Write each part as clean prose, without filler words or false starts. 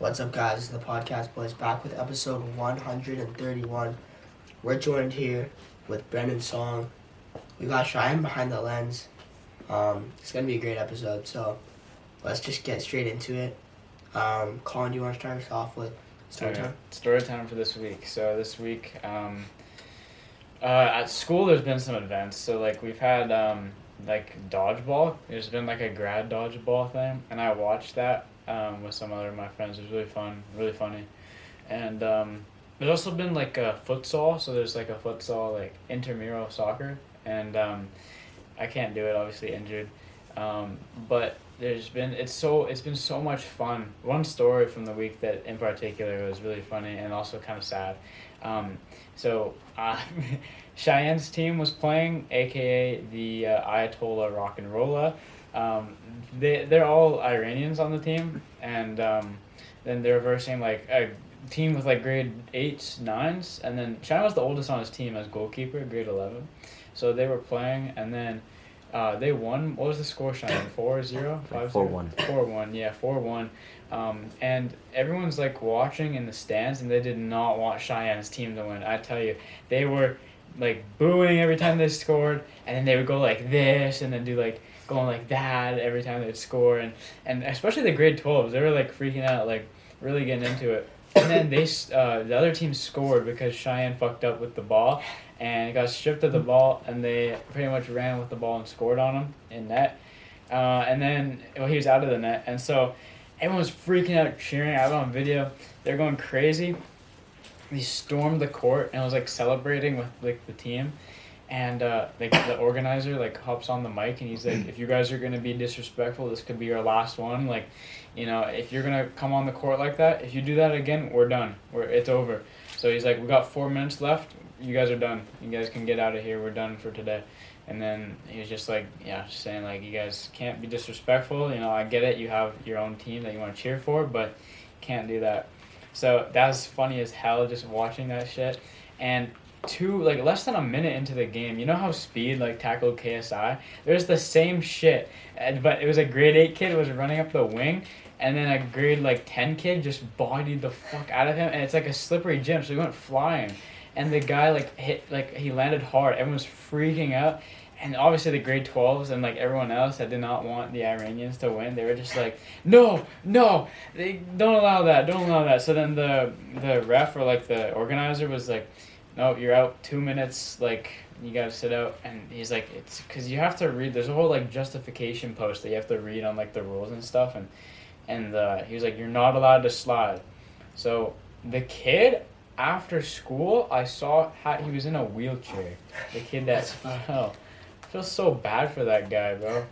What's up, guys? It's the Podcast Boys back with episode 131. We're joined here with Brennan Song. We got Cheyenne behind the lens. It's gonna be a great episode, so let's just get straight into it. Colin, do you want to start us off with story time? Story time for this week. So this week, at school, there's been some events. So like we've had like dodgeball. There's been like a grad dodgeball thing, and I watched that with some other of my friends. It was really fun, really funny. And there's also been like a futsal. So there's like a futsal like intramural soccer, and I can't do it, obviously injured. But it's been so much fun. One story from the week that in particular was really funny and also kind of sad. Cheyenne's team was playing, aka the Ayatollah Rock and Rolla. They're all Iranians on the team, and then they're versing like a team with like grade 8s, 9s, and then Cheyenne was the oldest on his team as goalkeeper, grade 11. So they were playing, and then they won. What was the score, Cheyenne? 4-0? 5-0? 4-1. 4-1, yeah, 4-1. And everyone's like watching in the stands, and they did not want Cheyenne's team to win. I tell you, they were like booing every time they scored, and then they would go like this, and then do like going like that every time they'd score, and especially the grade 12s, they were like freaking out, like really getting into it. And then the other team scored because Cheyenne fucked up with the ball and got stripped of the ball, and they pretty much ran with the ball and scored on him in net. And then he was out of the net, and so everyone was freaking out, cheering. I have it on video. They're going crazy. He stormed the court and was like celebrating with like the team, and like the organizer like hops on the mic and he's like, "If you guys are gonna be disrespectful, this could be your last one. Like, you know, if you're gonna come on the court like that, if you do that again, we're done. It's over." So he's like, "We got 4 minutes left. You guys are done. You guys can get out of here. We're done for today." And then he was just like, just saying like, "You guys can't be disrespectful. You know, I get it. You have your own team that you want to cheer for, but can't do that." So that was funny as hell, just watching that shit. And less than a minute into the game, you know how Speed like tackled KSI? There's the same shit, but it was a grade 8 kid was running up the wing, and then a grade 10 kid just bodied the fuck out of him, and it's like a slippery gym, so he went flying, and the guy he landed hard. Everyone's freaking out. And obviously the grade 12s and like everyone else that did not want the Iranians to win, they were just like, no, they don't allow that. So then the ref or like the organizer was like, "No, you're out 2 minutes, like you gotta sit out." And he's like, "It's because you have to read, there's a whole like justification post that you have to read on like the rules and stuff." And he was like, "You're not allowed to slide." So the kid after school, I saw he was in a wheelchair. The kid that fell. I feel so bad for that guy, bro.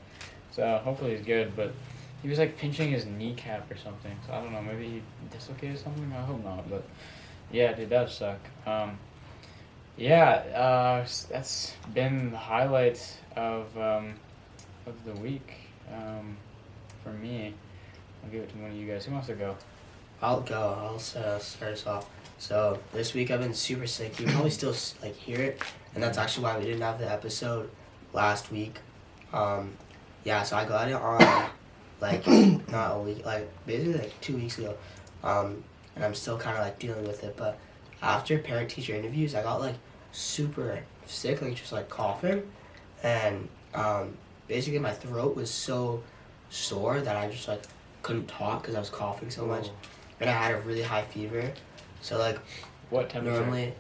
So hopefully he's good, but he was like pinching his kneecap or something. So I don't know, maybe he dislocated something. I hope not, but yeah, dude, that suck. That's been the highlights of the week for me. I'll give it to one of you guys. Who wants to go? I'll go. I'll start us off. So this week I've been super sick. You probably still like hear it, and that's actually why we didn't have the episode last week. So I got it on like not a week, like basically like 2 weeks ago, and I'm still kind of like dealing with it. But after parent teacher interviews, I got like super sick, like just like coughing, and basically my throat was so sore that I just like couldn't talk because I was coughing so much, and I had a really high fever. So like, what temperature? Normally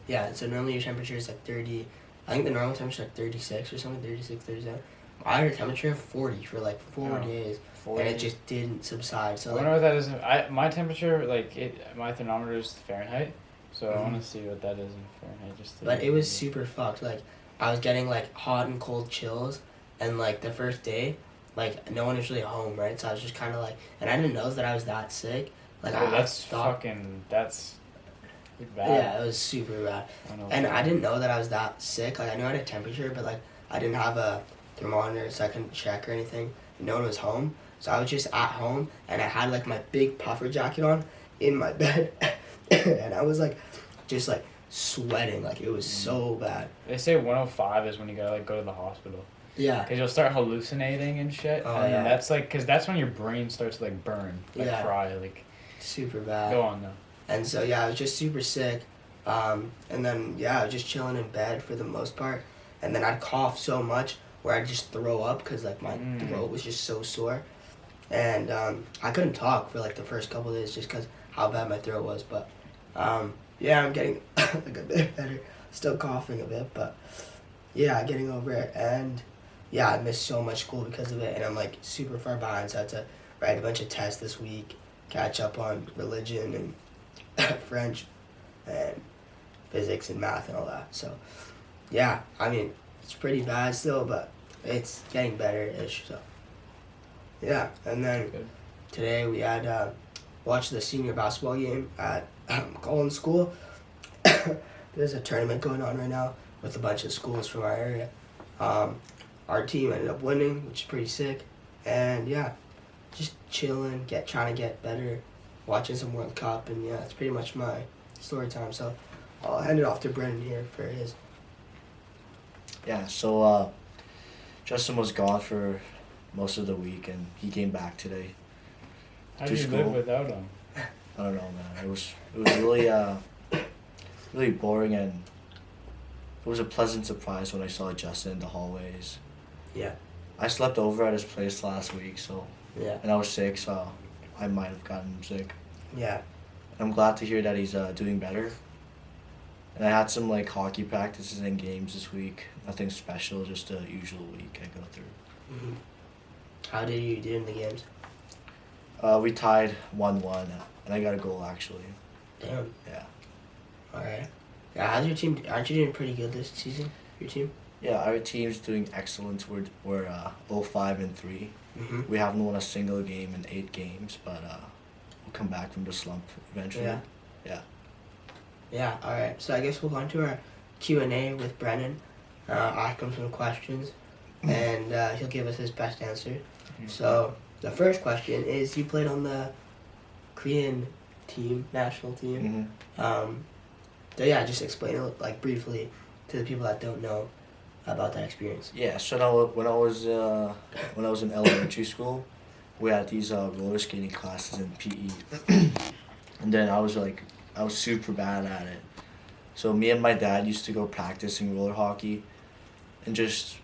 your temperature is like 30. I think the normal temperature is like 36 or something, 36, 37. I had a temperature of 40 for like 4 days, 40. And it just didn't subside. So I wonder what that is. My temperature, my thermometer is Fahrenheit, so I want to see what that is in Fahrenheit. But it was super fucked. Like, I was getting like hot and cold chills, and like the first day, like no one was really home, right? So I was just kind of like, and I didn't know that I was that sick. Like, that's bad. Yeah, it was super bad. I didn't know that I was that sick. Like, I knew I had a temperature, but like I didn't have a thermometer, so I couldn't check or anything. No one was home, so I was just at home, and I had like my big puffer jacket on in my bed, and I was like, just like sweating. Like, it was so bad. They say 105 is when you gotta like go to the hospital. Yeah. Because you'll start hallucinating and shit. Oh, and yeah. That's like, because that's when your brain starts to like burn, like fry, like. super bad. Go on though. And so yeah, I was just super sick. And then yeah, I was just chilling in bed for the most part. And then I'd cough so much where I'd just throw up because like my throat was just so sore. And I couldn't talk for like the first couple of days just because how bad my throat was. But yeah, I'm getting like a bit better. Still coughing a bit, but yeah, getting over it. And yeah, I missed so much school because of it, and I'm like super far behind, so I had to write a bunch of tests this week, catch up on religion and French and physics and math and all that. So yeah, I mean, it's pretty bad still, but it's getting better-ish. So yeah, and then Good. today we had watched the senior basketball game at Collins School. There's a tournament going on right now with a bunch of schools from our area. Our team ended up winning, which is pretty sick. And yeah, just chilling, trying to get better, watching some World Cup, and yeah, that's pretty much my story time. So I'll hand it off to Brennan here for his. Yeah, so Justin was gone for most of the week, and he came back today. How To do you live school. without him? I don't know, man. It was really boring, and it was a pleasant surprise when I saw Justin in the hallways. Yeah. I slept over at his place last week, Yeah. and I was sick, so I might have gotten him sick. Yeah. I'm glad to hear that he's doing better. And I had some like hockey practices and games this week. Nothing special, just a usual week I go through. hmm How did you do in the games? We tied 1-1, and I got a goal actually. Damn. Yeah. All right. Yeah, how's your team? Aren't you doing pretty good this season? Your team? Yeah, our team's doing excellent. We're 0-5-3. Mm-hmm. We haven't won a single game in 8 games, but we'll come back from the slump eventually. Yeah. Yeah. Yeah, alright. So I guess we'll go on to our Q&A with Brennan. Ask him some questions, and he'll give us his best answer. So the first question is, you played on the Korean team, national team. Mm-hmm. So yeah, just explain it like briefly to the people that don't know about that experience. Yeah. So now when I was in elementary school, we had these roller skating classes in PE, and then I was super bad at it. So me and my dad used to go practicing roller hockey, and just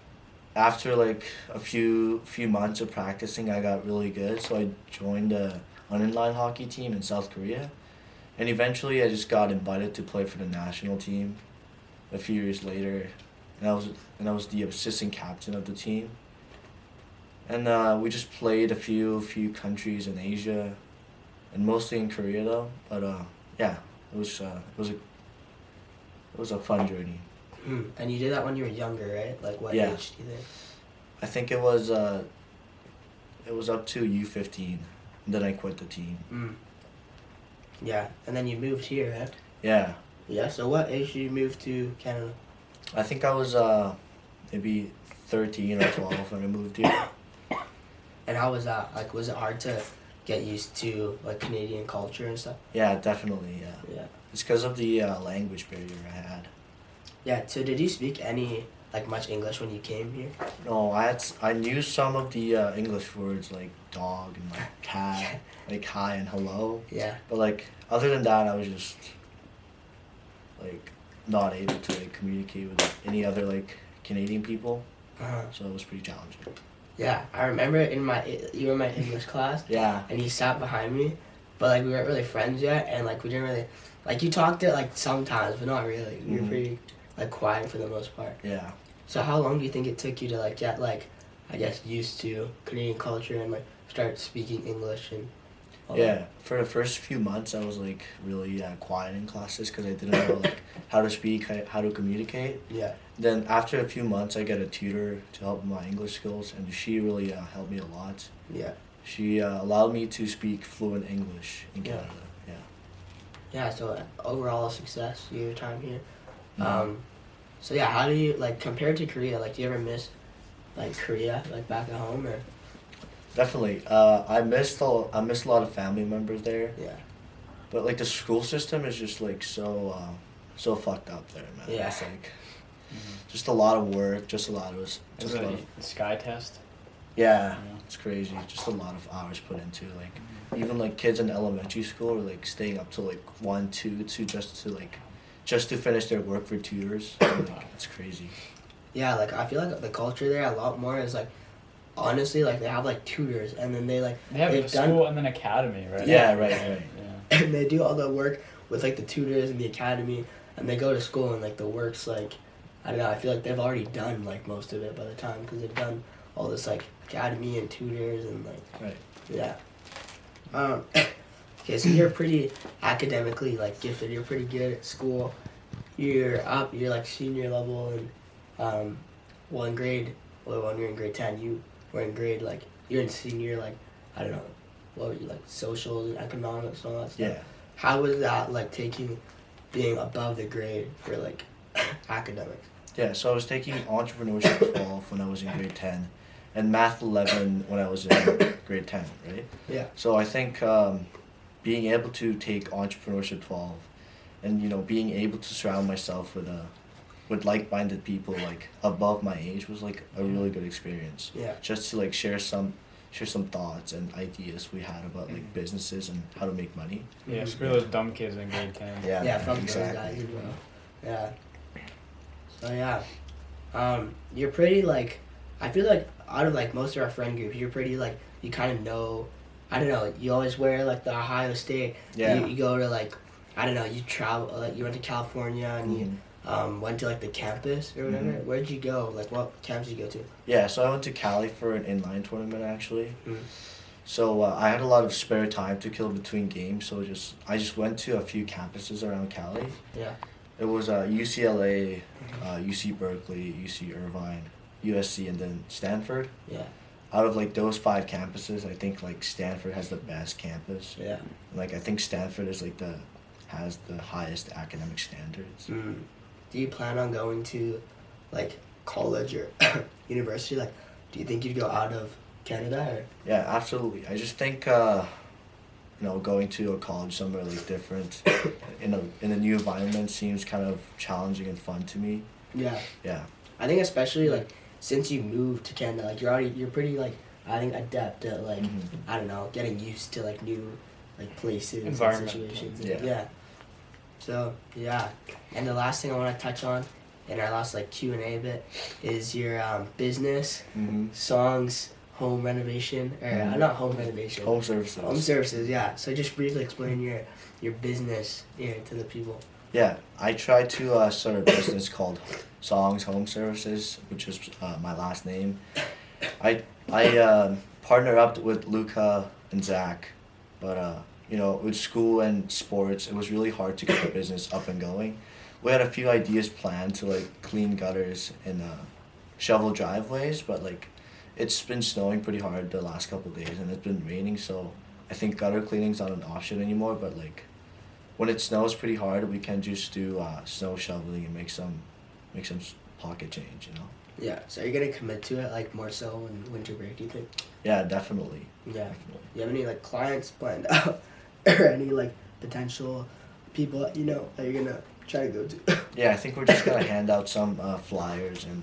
after like a few months of practicing, I got really good. So I joined an inline hockey team in South Korea, and eventually I just got invited to play for the national team. A few years later, and I was the assistant captain of the team. And we just played a few countries in Asia, and mostly in Korea though. But yeah, it was a fun journey. And you did that when you were younger, right? Like what Yeah. age do you think? I think it was up to U15, and then I quit the team. Yeah, and then you moved here, right? Yeah, Yeah, so what age did you move to Canada? I think I was maybe 13 or 12 when I moved here. And how was that? Like, was it hard to get used to, like, Canadian culture and stuff? Yeah, definitely. Yeah, Yeah. it's because of the language barrier I had. Yeah, so did you speak any, like, much English when you came here? No, I knew some of the English words like dog and like cat, like hi and hello. Yeah. But like other than that, I was just like not able to like communicate with any other like Canadian people. Uh-huh. So it was pretty challenging. Yeah, I remember you were in my English class, Yeah. and you sat behind me, but, like, we weren't really friends yet, and, like, we didn't really, like, you talked it, like, sometimes, but not really. You were pretty, like, quiet for the most part. Yeah. So how long do you think it took you to, like, get, like, I guess, used to Canadian culture and, like, start speaking English and all Yeah. that? For the first few months, I was like really quiet in classes because I didn't know like how to speak, how to communicate. Yeah. Then after a few months, I got a tutor to help with my English skills, and she really helped me a lot. Yeah. She allowed me to speak fluent English in Yeah. Canada. Yeah. Yeah, so overall success, your time here. Mhm. So yeah, how do you, like, compared to Korea, like, do you ever miss, like, Korea, like, back at home, or? Definitely. I missed a lot of family members there, Yeah. but like the school system is just like so fucked up there, man. Yeah. It's like just a lot of work, just a lot of Is just a it lot of the Sky Test? yeah, Yeah. it's crazy. Just a lot of hours put into like even like kids in elementary school are like staying up till like 1, 2 to just to finish their work for tutors. And, like, it's crazy. Yeah, like I feel like the culture there a lot more is like, honestly, like they have like tutors and then they They have they've a school and then academy, right? Yeah, right. Yeah. and they do all the work with like the tutors and the academy, and they go to school and like the work's like, I don't know, I feel like they've already done like most of it by the time, because they've done all this like academy and tutors and like, Right. yeah. Okay, so you're pretty academically like gifted. You're pretty good at school. You're like senior level in one grade. Well, when you're in grade 10, you were in grade like, you're in senior like, I don't know, what were you like, socials and economics and all that stuff. Yeah. How was that like being above the grade for like academics? Yeah, so I was taking entrepreneurship 12 when I was in grade 10 and math 11 when I was in grade 10, right? Yeah. So I think being able to take entrepreneurship 12 and, you know, being able to surround myself with like-minded people like above my age was like a really good experience. Yeah. Just to like share some thoughts and ideas we had about like businesses and how to make money. Yeah, screw those dumb kids in grade 10. Yeah, from those guys as well. Yeah. So yeah, you're pretty like, I feel like out of like most of our friend group, you're pretty like, you kind of know, I don't know, you always wear like the Ohio State. Yeah. You go to like, I don't know, you travel, like you went to California and you went to like the campus or whatever. Where'd you go? Like what campus did you go to? Yeah, so I went to Cali for an inline tournament actually. Mm. So I had a lot of spare time to kill between games, so I just went to a few campuses around Cali. Yeah. It was UCLA, UC Berkeley, UC Irvine, USC, and then Stanford. Yeah. Out of like those 5 campuses, I think like Stanford has the best campus. Yeah. Like I think Stanford is like has the highest academic standards. Mm. Do you plan on going to like college or university? Like, do you think you'd go out of Canada or? Yeah, absolutely. I just think you know, going to a college somewhere like different in a new environment seems kind of challenging and fun to me. Yeah. Yeah. I think especially like since you moved to Canada, like you're pretty like, I think adept at like, I don't know, getting used to like new like places and situations. And, Yeah. So yeah, and the last thing I want to touch on in our last like Q&A bit is your business, songs, home renovation, or not home renovation. Home services. Home services, yeah. So just briefly explain your business here to the people. Yeah, I tried to start a business called Songs Home Services, which is my last name. I partnered up with Luca and Zach, but you know, with school and sports, it was really hard to get the business up and going. We had a few ideas planned to like clean gutters and shovel driveways, but like it's been snowing pretty hard the last couple of days and it's been raining, so I think gutter cleaning's not an option anymore. But like when it snows pretty hard, we can just do snow shoveling and make some pocket change, you know. Yeah. So you're gonna commit to it like more so in winter break, do you think? Yeah, definitely. Yeah. You have any like clients planned out or any like potential people that you know that you're gonna try to go to? Yeah, I think we're just gonna hand out some flyers and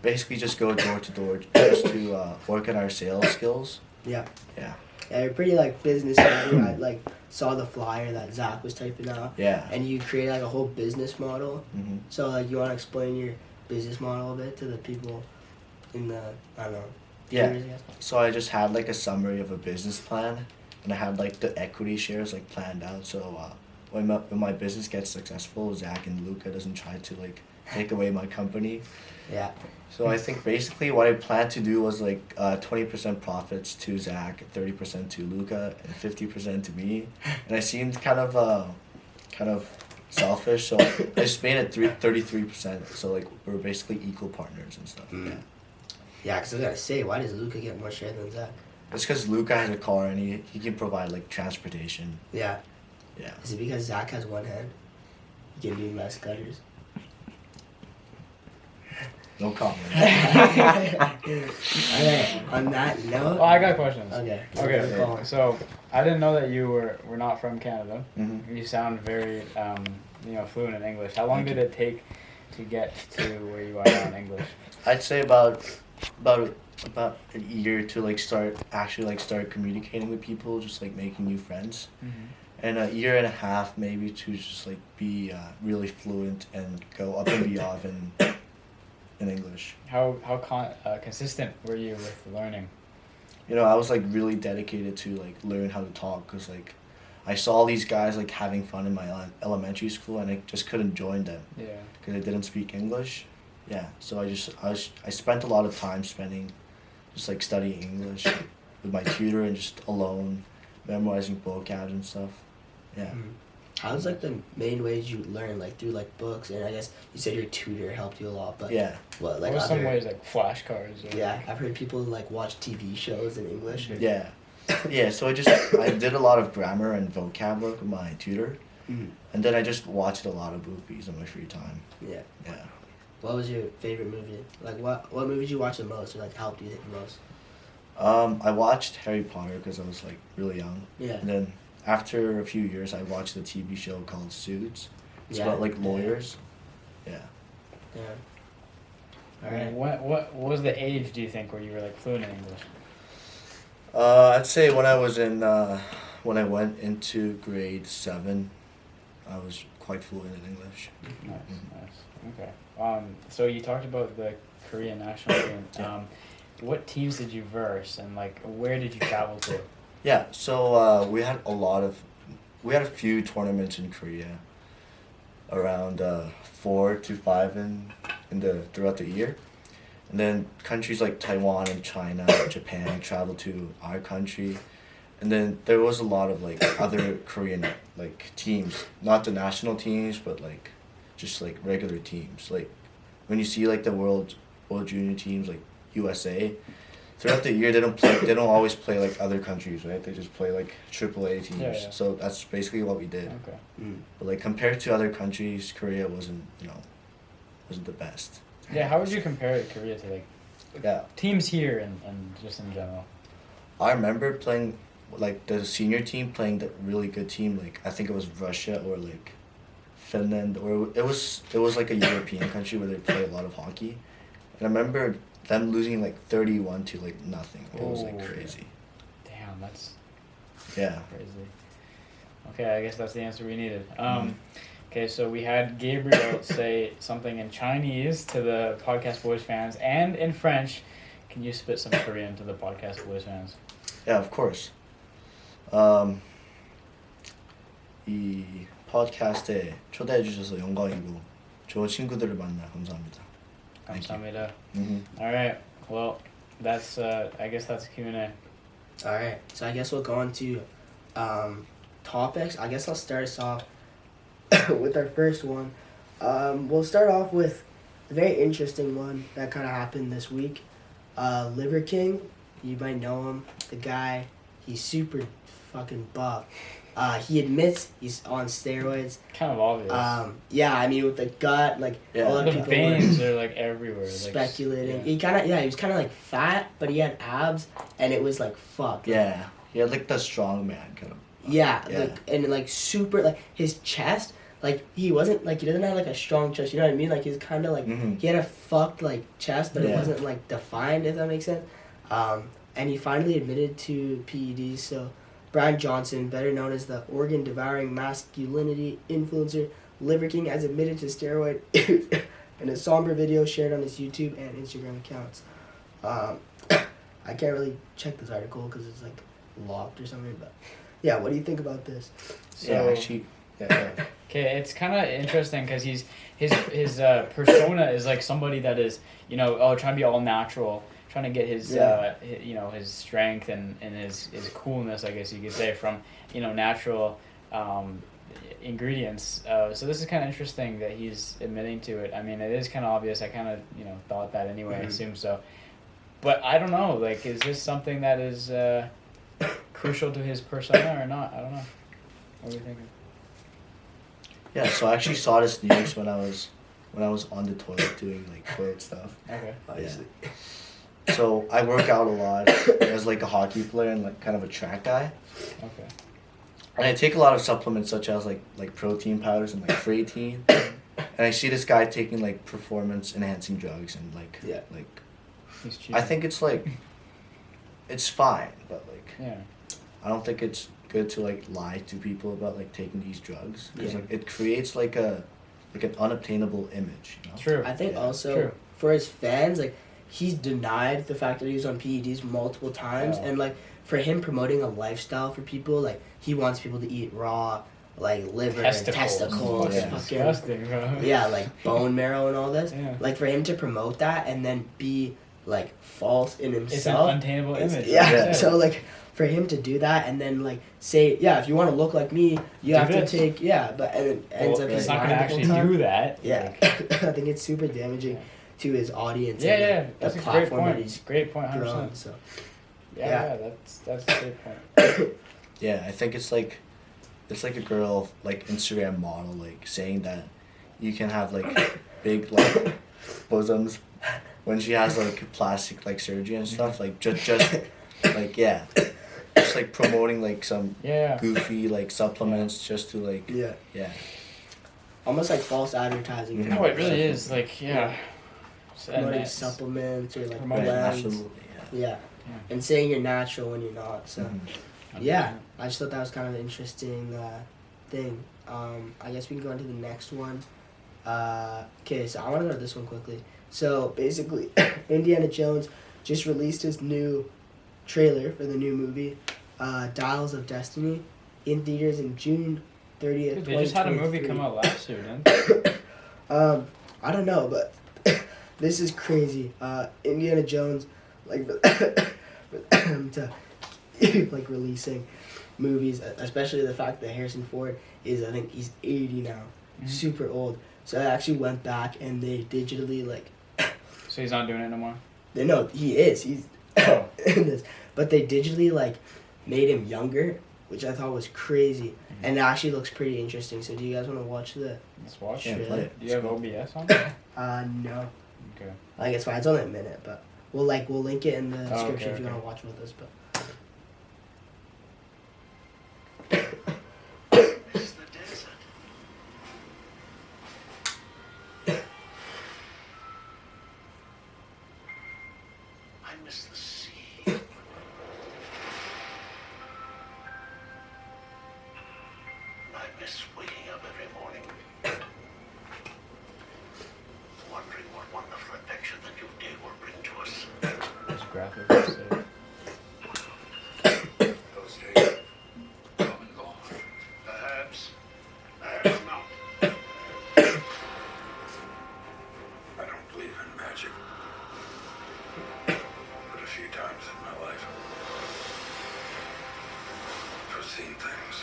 basically just go door to door just to work on our sales skills. Yeah. Yeah. Yeah, you're pretty like business savvy. I like saw the flyer that Zach was typing out. Yeah. And you create like a whole business model. Mm-hmm. So like you want to explain your business model a bit to the people in the, I don't know. Yeah. viewers, I guess? So I just had like a summary of a business plan, and I had like the equity shares like planned out. So when my business gets successful, Zach and Luca doesn't try to like take away my company. Yeah. So I think basically what I planned to do was like 20% profits to Zach, 30% to Luca, and 50% to me. And I seemed kind of selfish, so I just made it 33%. So like we're basically equal partners and stuff. Mm. Yeah. Yeah, because I was gonna say, why does Luca get more share than Zach? It's because Luca has a car and he can provide like transportation. Yeah. Yeah. Is it because Zach has one hand? He can do less gutters. No comment. Okay, on that note. Oh, I got questions. Okay. Okay, so I didn't know that you were not from Canada. Mm-hmm. You sound very fluent in English. How long Thank did you. it take to get to where you are now in English? I'd say about about a year to like start communicating with people, just like making new friends, and a year and a half maybe to just like be really fluent and go up and beyond in English. How consistent were you with learning? You know, I was like really dedicated to like learn how to talk, because like I saw these guys like having fun in my elementary school, and I just couldn't join them Yeah. because I didn't speak English. Yeah, so I spent a lot of time spending just like studying English with my tutor and just alone, memorizing vocab and stuff. Yeah. How's like the main ways you learn, like through like books, and I guess you said your tutor helped you a lot, but Yeah. what, like What were other, some ways, like flashcards? Or yeah, I've heard people like watch TV shows in English. Yeah. Yeah, so I did a lot of grammar and vocab work with my tutor, and then I just watched a lot of movies in my free time. Yeah. Yeah. What was your favorite movie? Like what movie did you watch the most, or like helped you the most? I watched Harry Potter because I was like really young. Yeah. And then after a few years, I watched a TV show called Suits. It's about like lawyers. Yeah. Yeah. I mean, what was the age, do you think, where you were like fluent in English? I'd say when I was in when I went into grade 7, I was quite fluent in English. Nice. Okay. So you talked about the Korean national team. Yeah. What teams did you verse, and like where did you travel to? Yeah, so we had a few tournaments in Korea, around 4 to 5 throughout the year, and then countries like Taiwan and China, Japan traveled to our country, and then there was a lot of like other Korean like teams, not the national teams, but like just like regular teams. Like when you see like the world junior teams like USA. Throughout the year, they don't always play like other countries, right? They just play like AAA teams. Yeah. So that's basically what we did. Okay. But like compared to other countries, Korea wasn't the best. Yeah, how would you compare Korea to like Yeah, teams here and just in general? I remember playing like the senior team playing the really good team. Like I think it was Russia or like Finland, or it was like a European country where they play a lot of hockey. And I remember them losing like 31 to like nothing. It was like crazy. Damn, that's Yeah. crazy. Okay, I guess that's the answer we needed. Okay, so we had Gabriel say something in Chinese to the Podcast Boys fans and in French. Can you spit some Korean to the Podcast Boys fans? Yeah, of course. 이 팟캐스트에 초대해 주셔서 영광이고 좋은 친구들을 만나 감사합니다. Thank you. 감사합니다. Mm-hmm. All right. Well, that's I guess that's Q&A. All right, so I guess we'll go on to topics. I guess I'll start us off with our first one. We'll start off with a very interesting one that kind of happened this week. Liver King, you might know him. The guy, he's super fucking buff. He admits he's on steroids. Kind of obvious. Yeah, I mean with the gut, like Yeah. a lot The of people veins were are like everywhere. speculating. Like, He was kind of like fat, but he had abs, and it was like fuck. Yeah, he had like the strong man kind of. Yeah, Yeah. like and like super like his chest, like he wasn't like he doesn't have like a strong chest. You know what I mean? Like he's kind of like he had a fucked like chest, but it Yeah. wasn't like defined. If that makes sense. And he finally admitted to PEDs. So Brian Johnson, better known as the organ devouring masculinity influencer, Liver King, has admitted to steroid in a somber video shared on his YouTube and Instagram accounts. I can't really check this article because it's like locked or something, but yeah, what do you think about this? So, Yeah, actually. Yeah. Okay, it's kind of interesting because his persona is like somebody that is trying to be all natural, trying to get his his strength and his coolness, I guess you could say, from natural ingredients. So this is kind of interesting that he's admitting to it. I mean, it is kind of obvious. I kind of thought that anyway. I assume so, but I don't know. Like, is this something that is crucial to his persona or not? I don't know. What do you think? Yeah, so I actually saw this news when I was on the toilet doing like toilet stuff. Okay. Obviously. So I work out a lot as like a hockey player and like kind of a track guy. Okay. And I take a lot of supplements such as like protein powders and like creatine. And I see this guy taking like performance enhancing drugs and like He's cheating. I think it's like, it's fine, but like, Yeah. I don't think it's good to like lie to people about like taking these drugs, because Yeah. like it creates like an unobtainable image. You know? True. I think Yeah. also True. for his fans, like he's denied the fact that he was on PEDs multiple times, Yeah. and like for him promoting a lifestyle for people, like he wants people to eat raw, like liver and testicles, Yeah. fucking Disgusting, bro. yeah, like bone marrow and all this. Yeah. Like for him to promote that and then be like false in It's an himself. untainable It's- image. Yeah. like you said. So like for him to do that and then like say, yeah, if you want to look like me, you Do have this. to take but and it ends Well, up he's he's not lying gonna the whole actually time. do that. Yeah, Like, I think it's super damaging Yeah. to his audience. yeah, and yeah. like, That's the a great platform that point. he's Great point. 100%. grown. So Yeah, Yeah. yeah. That's a great point. Yeah, I think it's like a girl like Instagram model like saying that you can have like big like bosoms when she has like plastic like surgery and stuff, like just like yeah, just like promoting like some Yeah. goofy like supplements just to like yeah, almost like false advertising. Mhm. No, it really is. Like, yeah. And Promoting that's- supplements or like Promoting- Right, blends. absolutely, yeah. Yeah, and saying you're natural when you're not. So. Mhm. Yeah, I just thought that was kind of an interesting thing. I guess we can go into the next one. Okay, so I want to go to this one quickly. So basically, Indiana Jones just released his new trailer for the new movie, Dials of Destiny, in theaters in June 30th. Dude, they just had a movie 2023. come out last year, didn't they? I don't know, but this is crazy. Indiana Jones, like, to like releasing movies, especially the fact that Harrison Ford is, I think he's 80 now, Mhm. super old. So I actually went back and they digitally like, So he's not doing it no more? they know he is, he's Oh. in this, but they digitally like made him younger, which I thought was crazy, and it actually looks pretty interesting. So do you guys want to watch the? Let's watch Yeah, it. play it. Do you have OBS on? No, Okay. I guess fine. It's only a minute, but we'll link it in the Oh, description if you okay. want to watch with us. But Miss the desert. I miss the sea. I miss waking up every morning, wondering what wonderful adventure the new day will bring to us. This graphic is sick. Those days come and gone. Perhaps not. I don't believe in magic. But a few times in my life, I've seen things.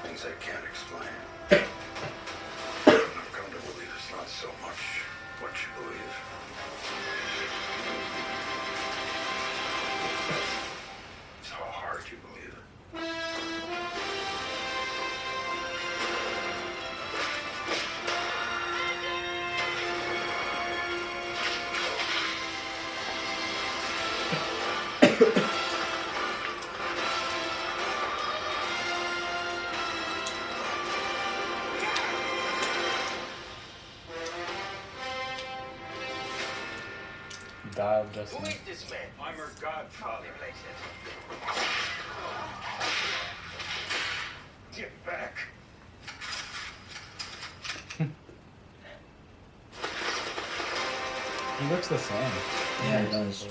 Things I can't explain. And I've come to believe it's not so much what you believe. It's how hard you believe it. Dial Justin. this man? I'm her godfather. Get back. He looks the same. Yeah, it does.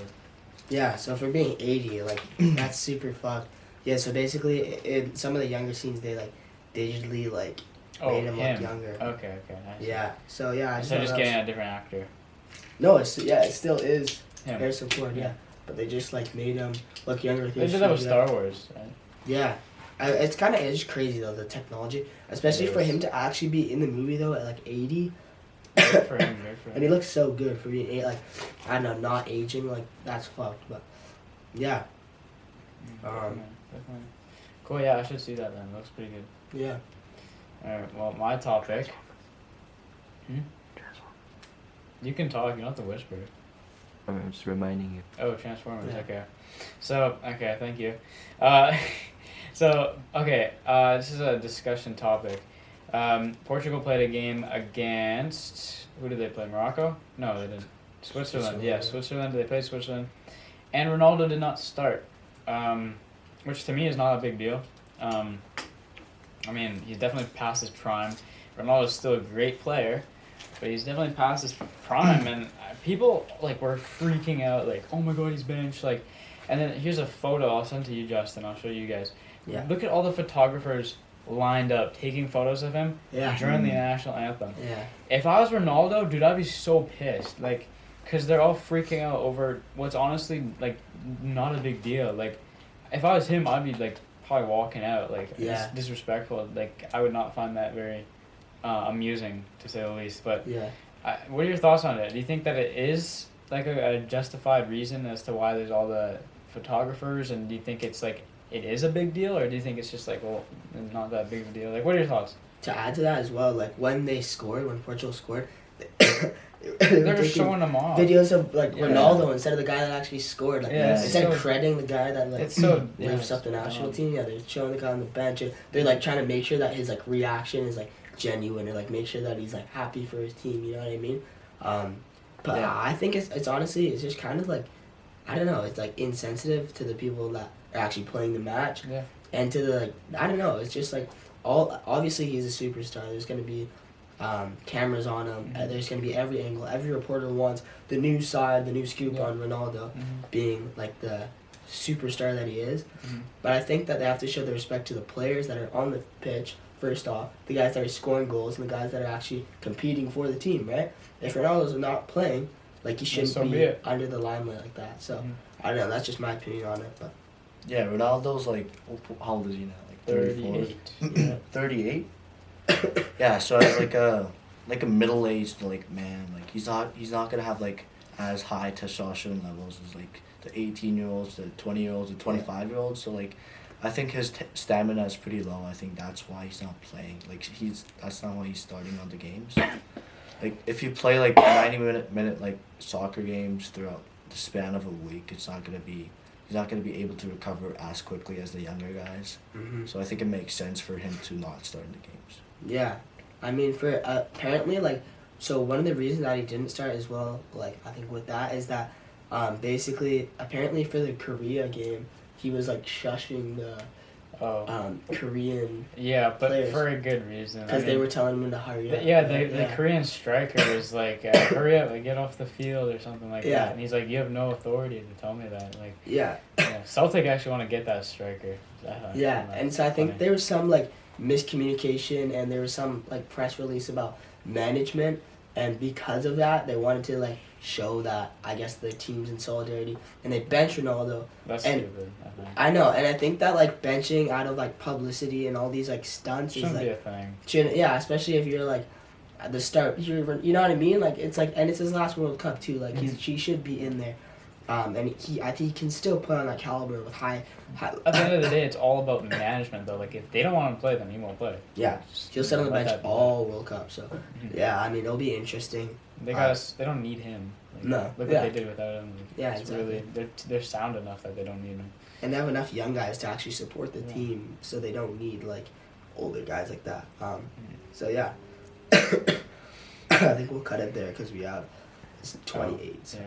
yeah, so for being 80, like that's super fucked. Yeah, so basically, in some of the younger scenes, they like digitally like Oh, made him him. look younger. Okay, I see. Yeah, so yeah, I Instead of thought just that getting was- a different actor. No, it still is Him. Harrison Ford. Yeah, but they just like made him look younger. They did that with Star Wars, right? Yeah, it's just crazy though, the technology, especially It for is. him to actually be in the movie though at like 80. Good for him, good for And he him. looks so good for being like, I don't know, not aging, like that's fucked. But yeah, Definitely. Cool, yeah, I should see that then. Looks pretty good. yeah. Alright, well, my topic. You can talk, you don't have to whisper. I'm just reminding you. Oh, Transformers, Yeah. okay. So, okay, thank you. This is a discussion topic. Portugal played a game against, who did they play, Morocco? No, they didn't. Switzerland. Yeah, Switzerland. They played Switzerland, and Ronaldo did not start, which to me is not a big deal. I mean, he's definitely past his prime. Ronaldo's still a great player, but he's definitely past his prime, and people like were freaking out, like, oh my god, he's benched, like. And then here's a photo I'll send to you, Justin. I'll show you guys. Yeah. Look at all the photographers lined up taking photos of him during the national anthem. Yeah. If I was Ronaldo, dude, I'd be so pissed. Like, because they're all freaking out over what's honestly, like, not a big deal. Like, if I was him, I'd be, like, probably walking out. Like, it's disrespectful. Like, I would not find that very amusing, to say the least. But what are your thoughts on it? Do you think that it is, like, a justified reason as to why there's all the photographers, and do you think it's like it is a big deal, or do you think it's just like, well, it's not that big of a deal? Like, what are your thoughts? To add to that as well, like when Portugal scored, they were showing them off videos of like Ronaldo instead of the guy that actually scored. Like instead of crediting the guy that like lifts up the national team, they're showing the guy on the bench. And they're like trying to make sure that his like reaction is like genuine, or like make sure that he's like happy for his team. You know what I mean? But I think it's honestly it's just kind of like, I don't know, it's like insensitive to the people that are actually playing the match, and to the like, I don't know, it's just like obviously he's a superstar. There's gonna be cameras on him. There's gonna be every angle. Every reporter wants the news side, the news scoop on Ronaldo being like the superstar that he is. But I think that they have to show the respect to the players that are on the pitch. First off, the guys that are scoring goals and the guys that are actually competing for the team, right? If Ronaldo's not playing, like, he shouldn't be under the limelight like that. So, I don't know. That's just my opinion on it. But yeah, Ronaldo's like, how old is he now? Like 34? 38? Yeah, so as like a middle-aged like man, like he's not gonna have like as high testosterone levels as like the 18-year-olds, the 20-year-olds, the 25-year-olds. So like, I think his stamina is pretty low. I think that's why he's not playing. Like that's not why he's starting on the games. Like if you play like 90-minute like soccer games throughout the span of a week, he's not gonna be able to recover as quickly as the younger guys. So I think it makes sense for him to not start in the games. Yeah, I mean for apparently like, so one of the reasons that he didn't start as well, like I think with that is that basically apparently for the Korea game he was like shushing the Korean but players. For a good reason, because they were telling him to hurry up. The Korean striker was like, hurry up, like, get off the field or something like that, and he's like, you have no authority to tell me that. Like, Celtic actually want to get that striker. And so I think there was some like miscommunication, and there was some like press release about management, and because of that they wanted to like show that I guess the team's in solidarity, and they benched Ronaldo. That's stupid. I know, and I think that like benching out of like publicity and all these like stunts shouldn't is like be a thing. Especially if you're like at the start, you know what I mean? Like it's like, and it's his last World Cup too. Like he should be in there, and I think he can still play on that caliber with high. At the end of the day, it's all about management though. Like if they don't want to play, then he won't play. Yeah, he'll sit on the bench all World Cup. So I mean it'll be interesting. They don't need him. Like, no. Look what they did without him. Yeah, it's really they're sound enough that they don't need him. And they have enough young guys to actually support the team, so they don't need like older guys like that. So yeah, I think we'll cut it there because we have it's 28. So.